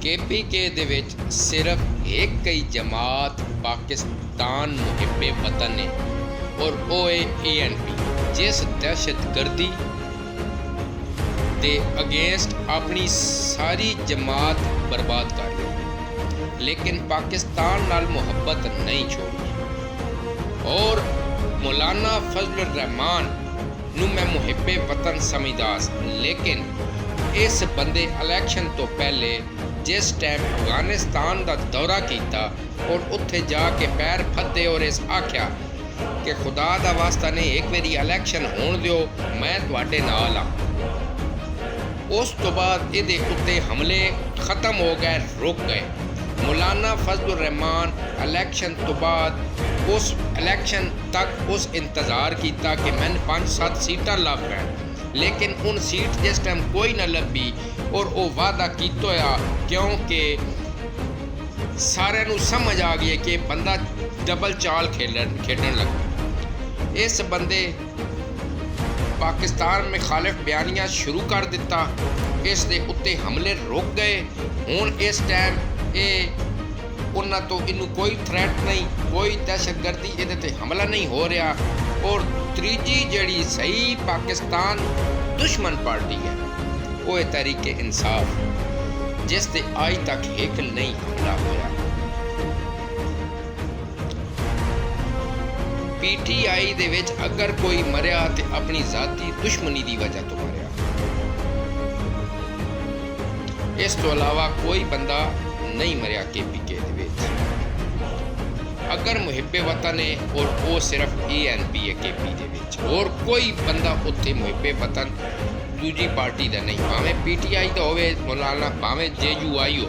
KPK ਦੇ ਵਿੱਚ ਸਿਰਫ ਇੱਕ ਹੀ ਜਮਾਤ ਪਾਕਿਸਤਾਨ ਮੁਹਿੱਬੇ ਵਤਨ ਹੈ ਔਰ ਉਹ ਹੈ ANP, ਜਿਸ ਦਹਿਸ਼ਤਗਰਦੀ ਦੇ ਅਗੇਂਸਟ ਆਪਣੀ ਸਾਰੀ ਜਮਾਤ ਬਰਬਾਦ ਕਰ ਲਈ, ਲੇਕਿਨ ਪਾਕਿस्तान नाल मुहब्बत नहीं छोड़ी। और मौलाना फजल रहमान नूं मैं मुहिब्बे वतन समझदा, लेकिन इस बंदे इलैक्शन तो पहले जिस टाइम अफगानिस्तान का दौरा किया और उत्थे जाके पैर फते और इस आख्या कि खुदा दा वास्ता ने एक बारी इलैक्शन होण दिओ, मैं तुहाडे नाल हाँ। उस तो बाद इहदे उत्ते हमले ख़त्म हो गए, रुक गए। मौलाना फजल रहमान इलैक्शन तो बाद उस इलैक्शन तक उस इंतज़ार किया कि मैंने 5-7 सीटां लभ पैन, लेकिन उन सीट जिस टाइम कोई ना लभी और वो वादा किया होया, क्योंकि सारे नूं समझ आ गई कि बंदा डबल चाल खेडन लगा। इस बंदे पाकिस्तान में खालिफ बयानियां शुरू कर दिता, इस दे उत्ते हमले रुक गए। हुण इस टाइम उन्हां तो इनू कोई थ्रैट नहीं, कोई दहशतगर्दी इहदे ते हमला नहीं हो रहा। और तीजी जिहड़ी सही पाकिस्तान दुश्मन पार्टी है वो है तहरीक इंसाफ, जिस ते आज तक एक नहीं हमला होया। PTI दे विच अगर कोई मरिया तो अपनी जाती दुश्मनी की वजह तो मरिया, इस तो अलावा कोई बंदा नहीं मरिया KPK दे विच। अगर मुहिब्बे वतन है और वो सिर्फ ANP है KP दे विच, और कोई बंदा उत्थे मुहिब्बे वतन दूजी पार्टी का नहीं, भावें PTI का होवे मौलाना, भावें JUI हो।